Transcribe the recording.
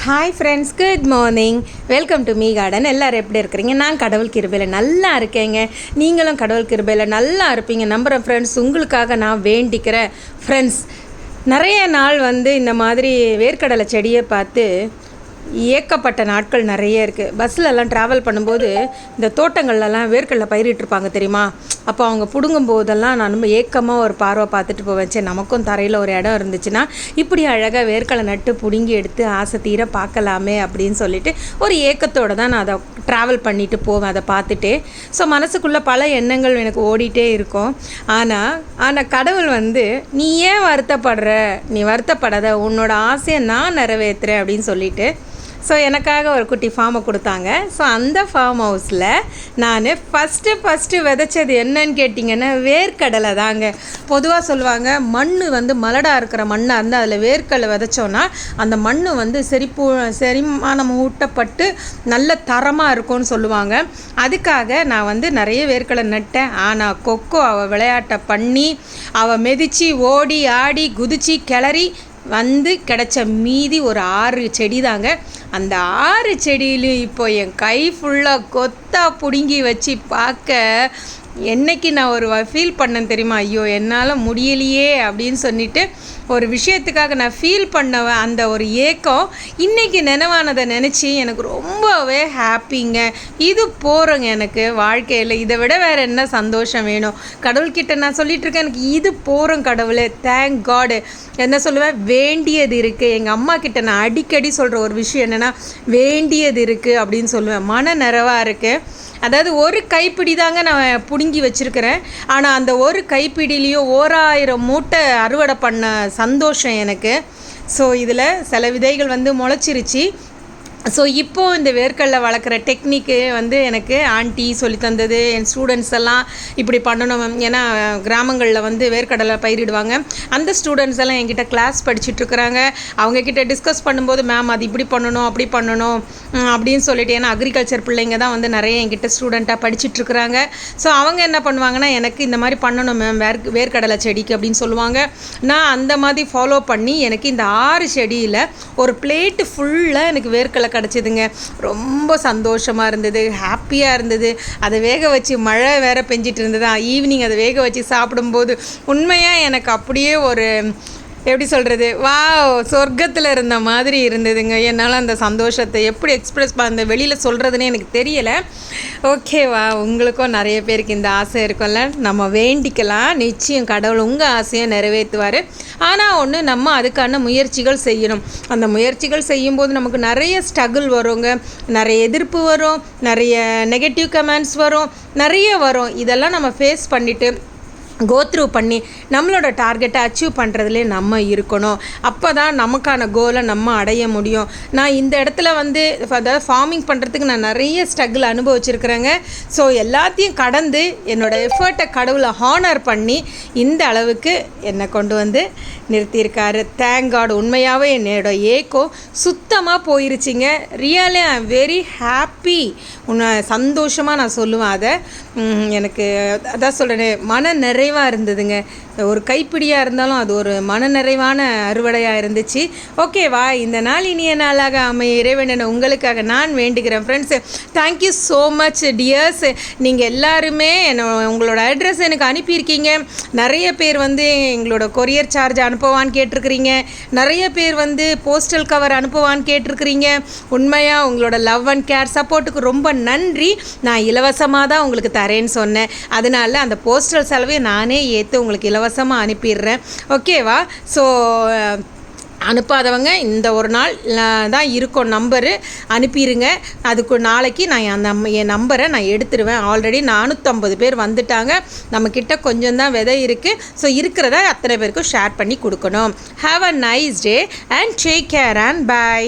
Hi friends, good morning. Welcome to me garden. எல்லோரும் எப்படி இருக்கிறீங்க? நான் கடவுள் கிருபையில் நல்லா இருக்கேங்க. நீங்களும் கடவுள் கிருபையில் நல்லா இருப்பீங்க நம்புகிறேன் ஃப்ரெண்ட்ஸ். உங்களுக்காக நான் வேண்டிக்கிறேன் ஃப்ரெண்ட்ஸ். நிறைய நாள் இந்த மாதிரி வேர்க்கடலை செடியை பார்த்து ஏக்கப்பட்ட நாட்கள் நிறைய இருக்குது. பஸ்லலாம் ட்ராவல் பண்ணும்போது இந்த தோட்டங்கள்லாம் வேர்க்கடலை பயிரிட்டிருப்பாங்க தெரியுமா? அப்போ அவங்க பிடுங்கும் போதெல்லாம் நான் ரொம்ப ஏக்கமாக ஒரு பார்வை பார்த்துட்டு போவேன். சரி, நமக்கும் தரையில் ஒரு இடம் இருந்துச்சுன்னா இப்படி அழகாக வேர்க்கடலை நட்டு பிடுங்கி எடுத்து ஆசை தீர பார்க்கலாமே அப்படின்னு சொல்லிட்டு ஒரு ஏக்கத்தோடு தான் நான் அதை ட்ராவல் பண்ணிட்டு போவேன். அதை பார்த்துட்டு ஸோ மனசுக்குள்ளே பல எண்ணங்கள் எனக்கு ஓடிட்டே இருக்கும். ஆனால் கடவுள் நீ ஏன் வருத்தப்படுற, நீ வருத்தப்படாத, உன்னோட ஆசையை நான் நிறைவேற்றுறேன் அப்படின்னு சொல்லிட்டு ஸோ எனக்காக ஒரு குட்டி ஃபார்மை கொடுத்தாங்க. ஸோ அந்த ஃபார்ம் ஹவுஸில் நான் ஃபஸ்ட்டு விதைச்சது என்னன்னு கேட்டிங்கன்னா வேர்க்கடலை தாங்க. பொதுவாக சொல்லுவாங்க மண் மலடாக இருக்கிற மண்ணாக இருந்தால் அதில் வேர்க்கடலை விதைச்சோன்னா அந்த மண் செரிமானம் ஊட்டப்பட்டு நல்ல தரமாக இருக்கும்னு சொல்லுவாங்க. அதுக்காக நான் நிறைய வேர்க்கடலை நட்டேன். ஆனால் கொக்கோ அவள் விளையாட்டை பண்ணி அவள் மிதித்து ஓடி ஆடி குதிச்சு கிளறி கிடைச்ச மீதி ஒரு 6 செடி தாங்க. அந்த 6 செடியிலும் இப்போ என் கை ஃபுல்லாக கொத்தா பிடுங்கி வச்சு பார்க்க என்னைக்கு நான் ஒரு ஃபீல் பண்ணேன் தெரியுமா? ஐயோ, என்னால் முடியலையே அப்படின்னு சொல்லிட்டு ஒரு விஷயத்துக்காக நான் ஃபீல் பண்ணவன். அந்த ஒரு ஏக்கம் இன்றைக்கி நினைவானதை நினச்சி எனக்கு ரொம்பவே ஹாப்பிங்க. இது போகிறோங்க எனக்கு வாழ்க்கையில். இதை விட வேறு என்ன சந்தோஷம் வேணும்? கடவுள்கிட்ட நான் சொல்லிகிட்ருக்கேன், எனக்கு இது போகிறோம் கடவுளே, தேங்க் காடு. என்ன சொல்லுவேன், வேண்டியது இருக்குது. எங்கள் அம்மா கிட்ட நான் அடிக்கடி சொல்கிற ஒரு விஷயம் என்னென்னா வேண்டியது இருக்குது அப்படின்னு சொல்லுவேன். மன நிறைவாக இருக்குது. அதாவது ஒரு கைப்பிடி தாங்க நான் பிடுங்கி வச்சுருக்கிறேன். ஆனால் அந்த ஒரு கைப்பிடிலேயும் 1000 மூட்டை அறுவடை பண்ண சந்தோஷம் எனக்கு. ஸோ இதில் சில விதைகள் முளைச்சிருச்சு. ஸோ இப்போது இந்த வேர்க்கடலை வளர்க்குற டெக்னிக்கு எனக்கு ஆண்டி சொல்லி தந்தது. என் ஸ்டூடெண்ட்ஸ் எல்லாம் இப்படி பண்ணணும். ஏன்னா கிராமங்களில் வேர்க்கடலை பயிரிடுவாங்க. அந்த ஸ்டூடெண்ட்ஸ் எல்லாம் என்கிட்ட கிளாஸ் படிச்சுட்ருக்குறாங்க. அவங்கக்கிட்ட டிஸ்கஸ் பண்ணும்போது மேம் அது இப்படி பண்ணணும் அப்படி பண்ணணும் அப்படின்னு சொல்லிட்டு, ஏன்னா அக்ரிகல்ச்சர் பிள்ளைங்க தான் நிறைய என்கிட்ட ஸ்டூடெண்ட்டாக படிச்சுட்ருக்குறாங்க. ஸோ அவங்க என்ன பண்ணுவாங்கன்னா, எனக்கு இந்த மாதிரி பண்ணணும் மேம் வேர்க்கடலை செடிக்கு அப்படின்னு சொல்லுவாங்க. நான் அந்த மாதிரி ஃபாலோ பண்ணி எனக்கு இந்த 6 செடியில் ஒரு பிளேட்டு ஃபுல்லாக எனக்கு வேர்க்கடலை கிடச்சிதுங்க. ரொம்ப சந்தோஷமாக இருந்தது, ஹாப்பியாக இருந்தது. அதை வேக வச்சு மழை வேற பெஞ்சிட்டு இருந்ததா, ஈவினிங் அதை வேக வச்சு சாப்பிடும்போது உண்மையாக எனக்கு அப்படியே ஒரு எப்படி சொல்கிறது, சொர்க்கத்தில் இருந்த மாதிரி இருந்ததுங்க. என்னால் அந்த சந்தோஷத்தை எப்படி எக்ஸ்ப்ரெஸ் அந்த வெளியில் சொல்கிறதுனே எனக்கு தெரியலை. ஓகேவா, உங்களுக்கும் நிறைய பேருக்கு இந்த ஆசை இருக்கும்ல. நம்ம வேண்டிக்கலாம், நிச்சயம் கடவுள் உங்கள் ஆசையை நிறைவேற்றுவார். ஆனால் ஒன்று, நம்ம அதுக்கான முயற்சிகள் செய்யணும். அந்த முயற்சிகள் செய்யும்போது நமக்கு நிறைய ஸ்ட்ரகிள் வருங்க, நிறைய எதிர்ப்பு வரும், நிறைய நெகட்டிவ் கமெண்ட்ஸ் வரும், நிறைய வரும். இதெல்லாம் நம்ம ஃபேஸ் பண்ணிவிட்டு கோத்ரூ பண்ணி நம்மளோட டார்கெட்டை அச்சீவ் பண்ணுறதுலே நம்ம இருக்கணும். அப்போ தான் நமக்கான கோலை நம்ம அடைய முடியும். நான் இந்த இடத்துல அதாவது ஃபார்மிங் பண்ணுறதுக்கு நான் நிறைய ஸ்ட்ரகிள் அனுபவிச்சிருக்கிறேங்க. ஸோ எல்லாத்தையும் கடந்து என்னோடய எஃபர்ட்டை கடவுளை ஹானர் பண்ணி இந்த அளவுக்கு என்னை கொண்டு நிறுத்தியிருக்காரு. Thank God. உண்மையாகவே என்னோட ஏக்கம் சுத்தமாக போயிருச்சிங்க. Really I am very happy. சந்தோஷமாக நான் சொல்லுவேன் அதை. எனக்கு அதான் சொல்கிறேன், மன நிறைவாக இருந்ததுங்க. ஒரு கைப்பிடியாக இருந்தாலும் அது ஒரு மன நிறைவான அறுவடையாக இருந்துச்சு. ஓகேவா, இந்த நாள் இனிய நாளாக அமைய இறைவன் உங்களுக்காக நான் வேண்டுகிறேன். Friends, thank you so much dears. நீங்கள் எல்லாருமே உங்களோட அட்ரஸ் எனக்கு அனுப்பியிருக்கீங்க. நிறைய பேர் எங்களோட கொரியர் சார்ஜ் அனுப்புவான்னு கேட்டிருக்கிறீங்க. நிறைய பேர் போஸ்டல் கவர் அனுப்புவான்னு கேட்டிருக்கிறீங்க. உண்மையாக உங்களோட லவ் அண்ட் கேர் சப்போர்ட்டுக்கு ரொம்ப நன்றி. நான் இலவசமாக தான் உங்களுக்கு தரேன்னு சொன்னேன். அதனால் அந்த போஸ்டல் செலவை நானே ஏற்று உங்களுக்கு இலவசமாக அனுப்பிடுறேன். ஓகேவா? ஸோ அனுப்பாதவங்க இந்த ஒரு நாள் தான் இருக்கும் நம்பரு, அனுப்பிடுங்க. அதுக்கு நாளைக்கு நான் என் நம்பரை நான் எடுத்துடுவேன். ஆல்ரெடி 450 பேர் வந்துட்டாங்க. நம்மக்கிட்ட கொஞ்சம் தான் விதை இருக்குது. ஸோ இருக்கிறத அத்தனை பேருக்கும் ஷேர் பண்ணி கொடுக்கணும். Have a nice day and take care and by.